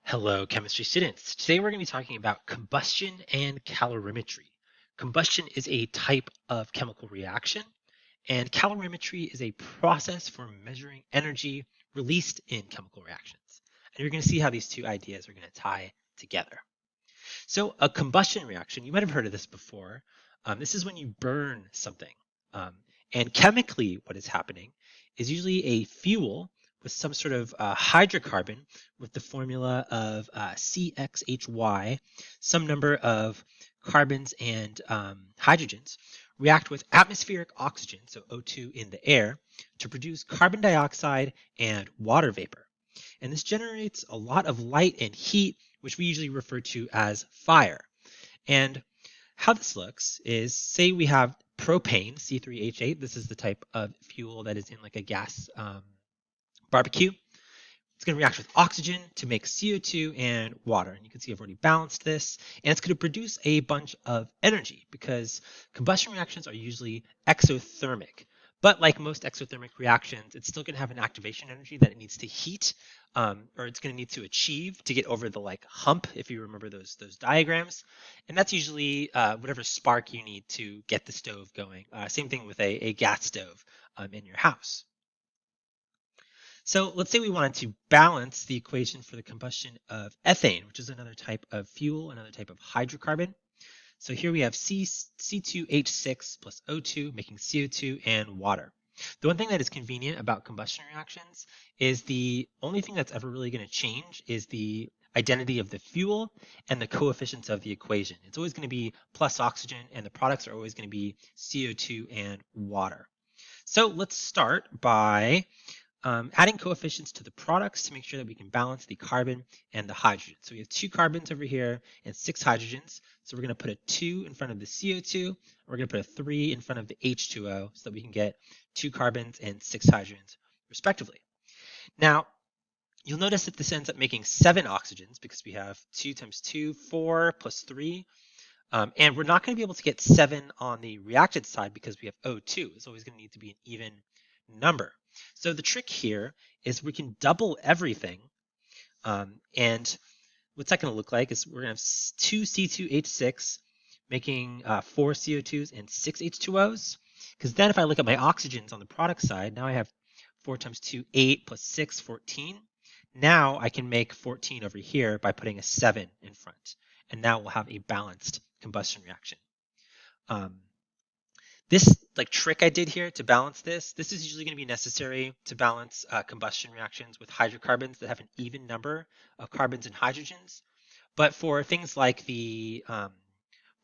Hello, chemistry students. Today we're going to be talking about combustion and calorimetry. Combustion is a type of chemical reaction, and calorimetry is a process for measuring energy released in chemical reactions. And you're going to see how these two ideas are going to tie together. So, a combustion reaction, you might have heard of this before. This is when you burn something. Um, and chemically, what is happening is usually a fuel with some sort of hydrocarbon with the formula of CXHY, some number of carbons and hydrogens react with atmospheric oxygen, so O2 in the air, to produce carbon dioxide and water vapor. And this generates a lot of light and heat, which we usually refer to as fire. And how this looks is, say we have propane, C3H8. This is the type of fuel that is in like a gas barbecue. It's going to react with oxygen to make CO2 and water. And you can see I've already balanced this. And it's going to produce a bunch of energy because combustion reactions are usually exothermic. But like most exothermic reactions, it's still going to have an activation energy that it needs to heat, or it's going to need to achieve to get over the like hump, if you remember those diagrams. And that's usually whatever spark you need to get the stove going. Same thing with a gas stove in your house. So let's say we wanted to balance the equation for the combustion of ethane, which is another type of fuel, another type of hydrocarbon. So here we have C2H6 plus O2 making CO2 and water. The one thing that is convenient about combustion reactions is the only thing that's ever really going to change is the identity of the fuel and the coefficients of the equation. It's always going to be plus oxygen, and the products are always going to be CO2 and water. So let's start by adding coefficients to the products to make sure that we can balance the carbon and the hydrogen. So we have 2 carbons over here and 6 hydrogens. So we're going to put a 2 in front of the CO2. And we're going to put a 3 in front of the H2O so that we can get 2 carbons and 6 hydrogens respectively. Now, you'll notice that this ends up making 7 oxygens because we have 2 times 2, 4 plus 3. And we're not going to be able to get 7 on the reactant side because we have O2. It's always going to need to be an even number. So the trick here is we can double everything. And what's that going to look like is we're going to have 2 C2H6 making 4 CO2s and 6 H2Os. Because then if I look at my oxygens on the product side, now I have 4 times 2, 8 plus 6, 14. Now I can make 14 over here by putting a 7 in front. And now we'll have a balanced combustion reaction. This like trick I did here to balance this is usually going to be necessary to balance combustion reactions with hydrocarbons that have an even number of carbons and hydrogens. But for things like the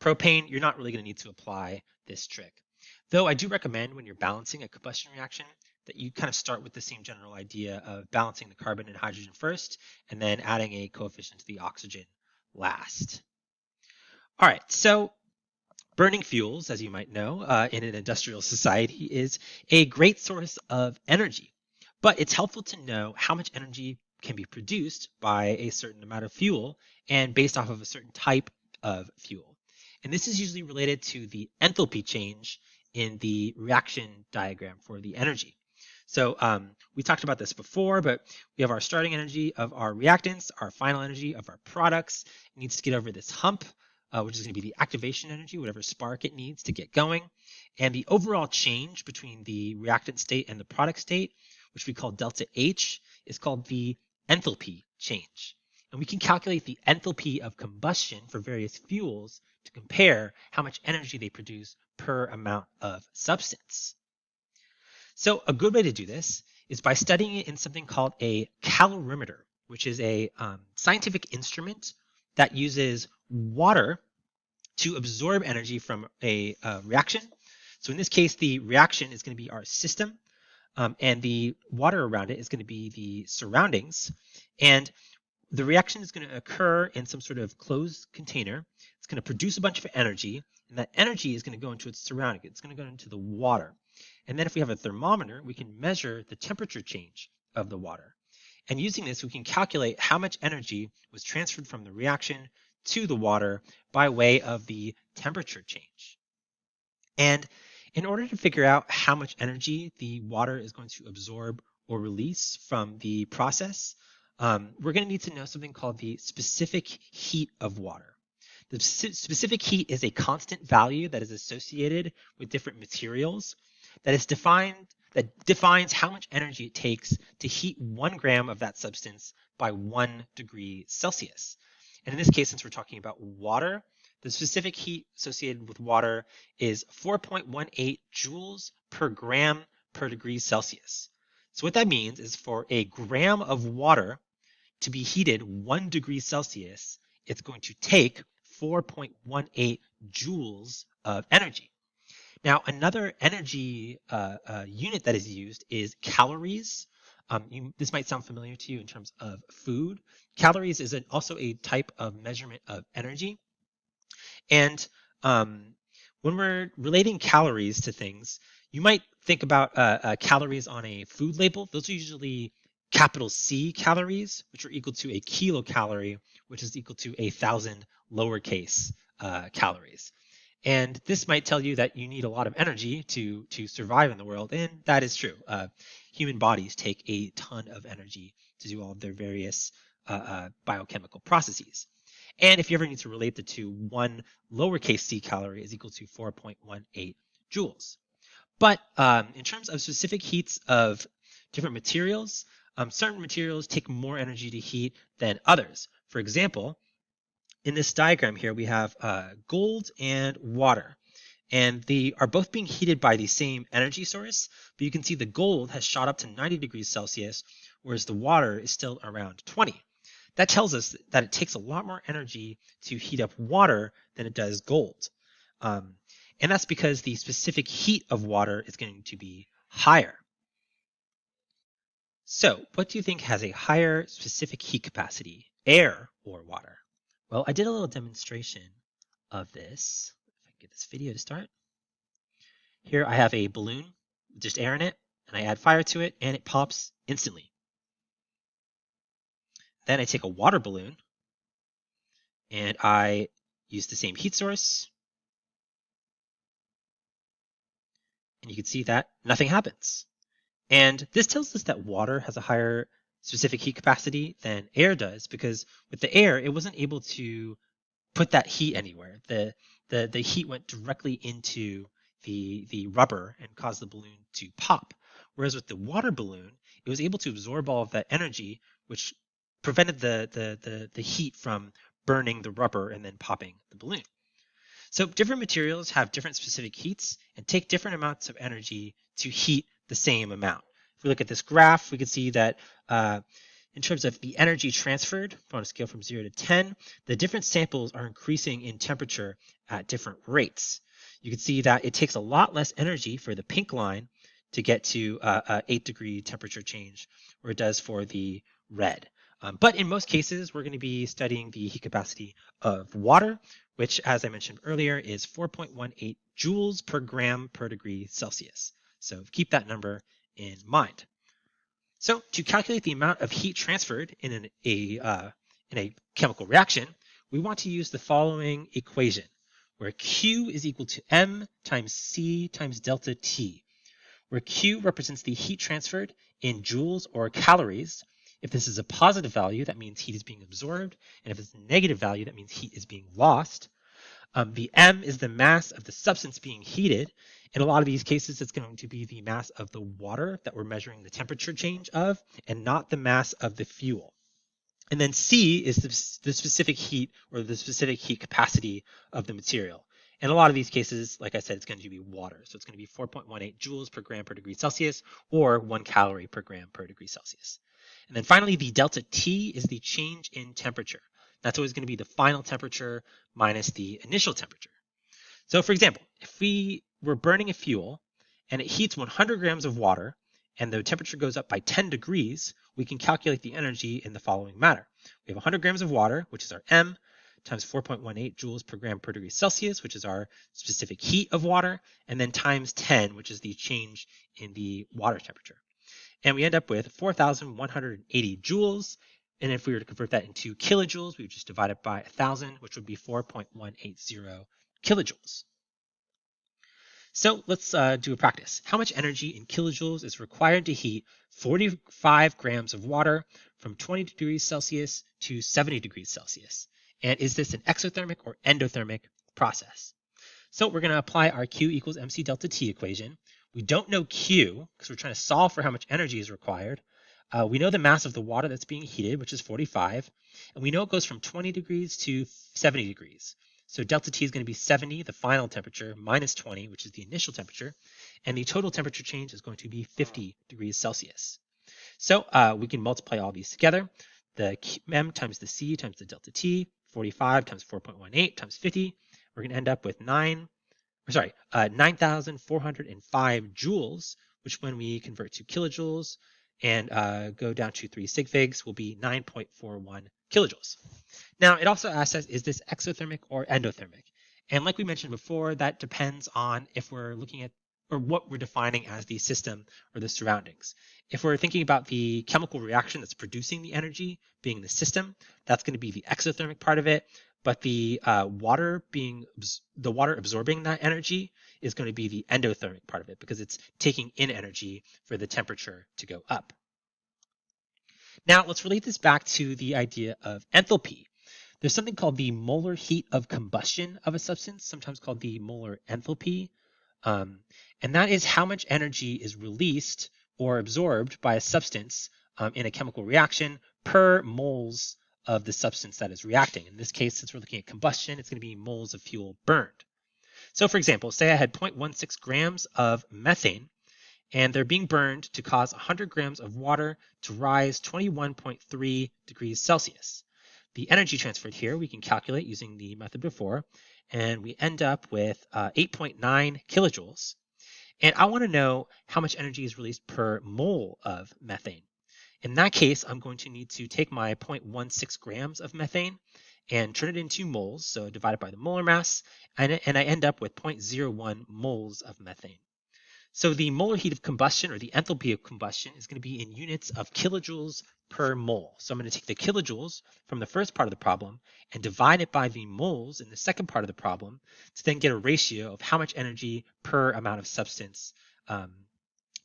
propane, you're not really going to need to apply this trick. Though I do recommend when you're balancing a combustion reaction that you kind of start with the same general idea of balancing the carbon and hydrogen first, and then adding a coefficient to the oxygen last. All right, so burning fuels, as you might know, in an industrial society is a great source of energy. But it's helpful to know how much energy can be produced by a certain amount of fuel and based off of a certain type of fuel. And this is usually related to the enthalpy change in the reaction diagram for the energy. So we talked about this before, but we have our starting energy of our reactants, our final energy of our products. It needs to get over this hump, which is going to be the activation energy, whatever spark it needs to get going. And the overall change between the reactant state and the product state, which we call delta H, is called the enthalpy change. And we can calculate the enthalpy of combustion for various fuels to compare how much energy they produce per amount of substance. So a good way to do this is by studying it in something called a calorimeter, which is a scientific instrument that uses water to absorb energy from a reaction. So in this case, the reaction is going to be our system, and the water around it is going to be the surroundings. And the reaction is going to occur in some sort of closed container. It's going to produce a bunch of energy, and that energy is going to go into its surrounding. It's going to go into the water. And then if we have a thermometer, we can measure the temperature change of the water. And using this, we can calculate how much energy was transferred from the reaction to the water by way of the temperature change. And in order to figure out how much energy the water is going to absorb or release from the process, we're going to need to know something called the specific heat of water. The specific heat is a constant value that is associated with different materials that defines how much energy it takes to heat 1 gram of that substance by 1 degree Celsius. And in this case, since we're talking about water, the specific heat associated with water is 4.18 joules per gram per degree Celsius. So what that means is for a gram of water to be heated 1 degree Celsius, it's going to take 4.18 joules of energy. Now, another energy unit that is used is calories. This might sound familiar to you in terms of food. Calories is also a type of measurement of energy. And when we're relating calories to things, you might think about calories on a food label. Those are usually capital C calories, which are equal to a kilocalorie, which is equal to 1,000 lowercase calories. And this might tell you that you need a lot of energy to survive in the world, and that is true. Human bodies take a ton of energy to do all of their various biochemical processes. And if you ever need to relate the two, 1 lowercase c calorie is equal to 4.18 joules. But in terms of specific heats of different materials, certain materials take more energy to heat than others. For example, in this diagram here, we have gold and water. And they are both being heated by the same energy source, but you can see the gold has shot up to 90 degrees Celsius, whereas the water is still around 20. That tells us that it takes a lot more energy to heat up water than it does gold. And that's because the specific heat of water is going to be higher. So, what do you think has a higher specific heat capacity, air or water? Well, I did a little demonstration of this. If I can get this video to start. Here I have a balloon with just air in it, and I add fire to it, and it pops instantly. Then I take a water balloon, and I use the same heat source, and you can see that nothing happens. And this tells us that water has a higher specific heat capacity than air does, because with the air, it wasn't able to put that heat anywhere. The heat went directly into the rubber and caused the balloon to pop. Whereas with the water balloon, it was able to absorb all of that energy, which prevented the heat from burning the rubber and then popping the balloon. So different materials have different specific heats and take different amounts of energy to heat the same amount. If we look at this graph, we can see that in terms of the energy transferred on a scale from 0 to 10, the different samples are increasing in temperature at different rates. You can see that it takes a lot less energy for the pink line to get to 8-degree temperature change, where it does for the red. But in most cases, we're going to be studying the heat capacity of water, which, as I mentioned earlier, is 4.18 joules per gram per degree Celsius. So keep that number in mind. So to calculate the amount of heat transferred in a chemical reaction, we want to use the following equation, where Q is equal to M times C times delta T, where Q represents the heat transferred in joules or calories. If this is a positive value, that means heat is being absorbed, and if it's a negative value, that means heat is being lost. The M is the mass of the substance being heated. In a lot of these cases, it's going to be the mass of the water that we're measuring the temperature change of, and not the mass of the fuel. And then C is the specific heat or the specific heat capacity of the material. In a lot of these cases, like I said, it's going to be water. So it's going to be 4.18 joules per gram per degree Celsius, or 1 calorie per gram per degree Celsius. And then finally, the delta T is the change in temperature. That's always going to be the final temperature minus the initial temperature. So for example, if we were burning a fuel and it heats 100 grams of water and the temperature goes up by 10 degrees, we can calculate the energy in the following manner. We have 100 grams of water, which is our M, times 4.18 joules per gram per degree Celsius, which is our specific heat of water, and then times 10, which is the change in the water temperature. And we end up with 4,180 joules. And if we were to convert that into kilojoules, we would just divide it by 1,000, which would be 4.180 kilojoules. So let's do a practice. How much energy in kilojoules is required to heat 45 grams of water from 20 degrees Celsius to 70 degrees Celsius? And is this an exothermic or endothermic process? So we're going to apply our Q equals mc delta T equation. We don't know Q because we're trying to solve for how much energy is required. We know the mass of the water that's being heated, which is 45, and we know it goes from 20 degrees to 70 degrees. So delta T is going to be 70, the final temperature, minus 20, which is the initial temperature, and the total temperature change is going to be 50 degrees Celsius. So we can multiply all these together. The m times the c times the delta T, 45 times 4.18 times 50, we're going to end up with 9,405 joules, which when we convert to kilojoules and go down to 3 sig figs will be 9.41 kilojoules. Now, it also asks us, is this exothermic or endothermic? And like we mentioned before, that depends on if we're looking at or what we're defining as the system or the surroundings. If we're thinking about the chemical reaction that's producing the energy being the system, that's going to be the exothermic part of it. But the water absorbing that energy is going to be the endothermic part of it because it's taking in energy for the temperature to go up. Now, let's relate this back to the idea of enthalpy. There's something called the molar heat of combustion of a substance, sometimes called the molar enthalpy. And that is how much energy is released or absorbed by a substance in a chemical reaction per moles of the substance that is reacting. In this case, since we're looking at combustion, it's going to be moles of fuel burned. So for example, say I had 0.16 grams of methane, and they're being burned to cause 100 grams of water to rise 21.3 degrees Celsius. The energy transferred here we can calculate using the method before, and we end up with 8.9 kilojoules. And I want to know how much energy is released per mole of methane. In that case, I'm going to need to take my 0.16 grams of methane and turn it into moles, so divide it by the molar mass, and I end up with 0.01 moles of methane. So the molar heat of combustion, or the enthalpy of combustion, is going to be in units of kilojoules per mole. So I'm going to take the kilojoules from the first part of the problem and divide it by the moles in the second part of the problem to then get a ratio of how much energy per amount of substance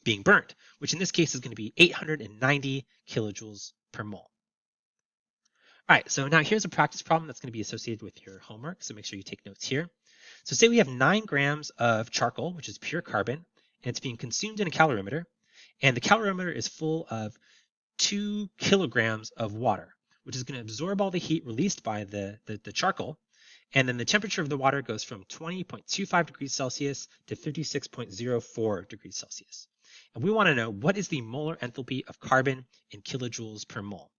being burned, which in this case is going to be 890 kilojoules per mole. All right, so now here's a practice problem that's going to be associated with your homework, so make sure you take notes here. So say we have 9 grams of charcoal, which is pure carbon, and it's being consumed in a calorimeter, and the calorimeter is full of 2 kilograms of water, which is going to absorb all the heat released by the charcoal, and then the temperature of the water goes from 20.25 degrees Celsius to 56.04 degrees Celsius. And we want to know, what is the molar enthalpy of carbon in kilojoules per mole?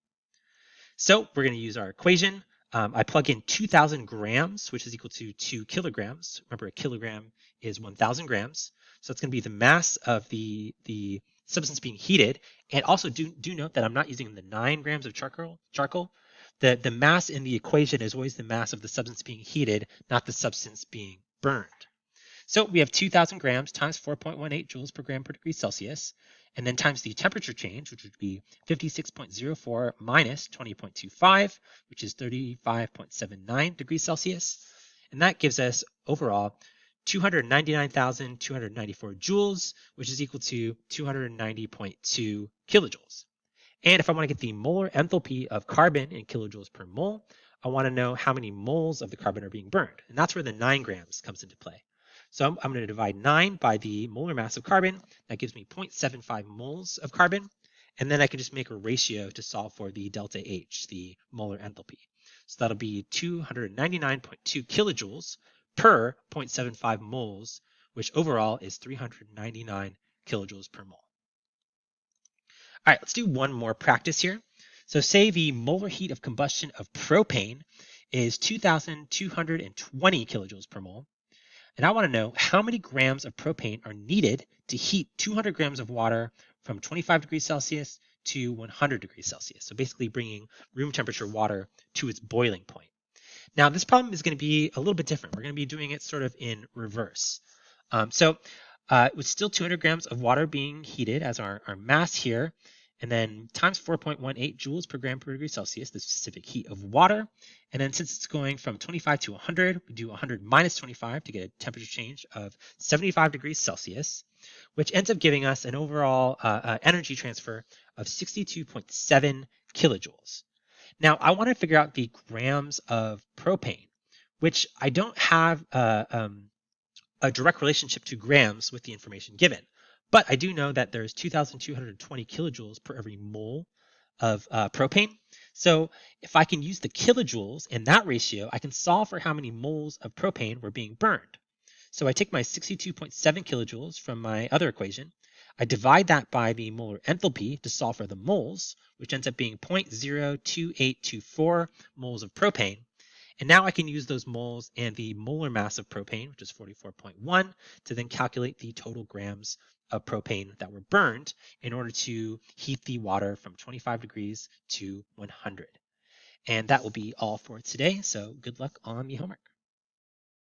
So we're going to use our equation. I plug in 2,000 grams, which is equal to 2 kilograms. Remember, a kilogram is 1,000 grams. So it's going to be the mass of the substance being heated. And also do note that I'm not using the 9 grams of charcoal. The mass in the equation is always the mass of the substance being heated, not the substance being burned. So we have 2,000 grams times 4.18 joules per gram per degree Celsius, and then times the temperature change, which would be 56.04 minus 20.25, which is 35.79 degrees Celsius. And that gives us overall 299,294 joules, which is equal to 290.2 kilojoules. And if I want to get the molar enthalpy of carbon in kilojoules per mole, I want to know how many moles of the carbon are being burned. And that's where the 9 grams comes into play. So I'm going to divide 9 by the molar mass of carbon. That gives me 0.75 moles of carbon. And then I can just make a ratio to solve for the delta H, the molar enthalpy. So that'll be 299.2 kilojoules per 0.75 moles, which overall is 399 kilojoules per mole. All right, let's do one more practice here. So say the molar heat of combustion of propane is 2,220 kilojoules per mole. And I want to know how many grams of propane are needed to heat 200 grams of water from 25 degrees Celsius to 100 degrees Celsius. So basically bringing room temperature water to its boiling point. Now this problem is going to be a little bit different. We're going to be doing it sort of in reverse. With still 200 grams of water being heated as our mass here, and then times 4.18 joules per gram per degree Celsius, the specific heat of water. And then since it's going from 25 to 100, we do 100 minus 25 to get a temperature change of 75 degrees Celsius, which ends up giving us an overall energy transfer of 62.7 kilojoules. Now, I want to figure out the grams of propane, which I don't have a direct relationship to grams with the information given. But I do know that there's 2,220 kilojoules per every mole of propane. So if I can use the kilojoules in that ratio, I can solve for how many moles of propane were being burned. So I take my 62.7 kilojoules from my other equation. I divide that by the molar enthalpy to solve for the moles, which ends up being 0.02824 moles of propane. And now I can use those moles and the molar mass of propane, which is 44.1, to then calculate the total grams of propane that were burned in order to heat the water from 25 degrees to 100. And that will be all for today. So good luck on the homework.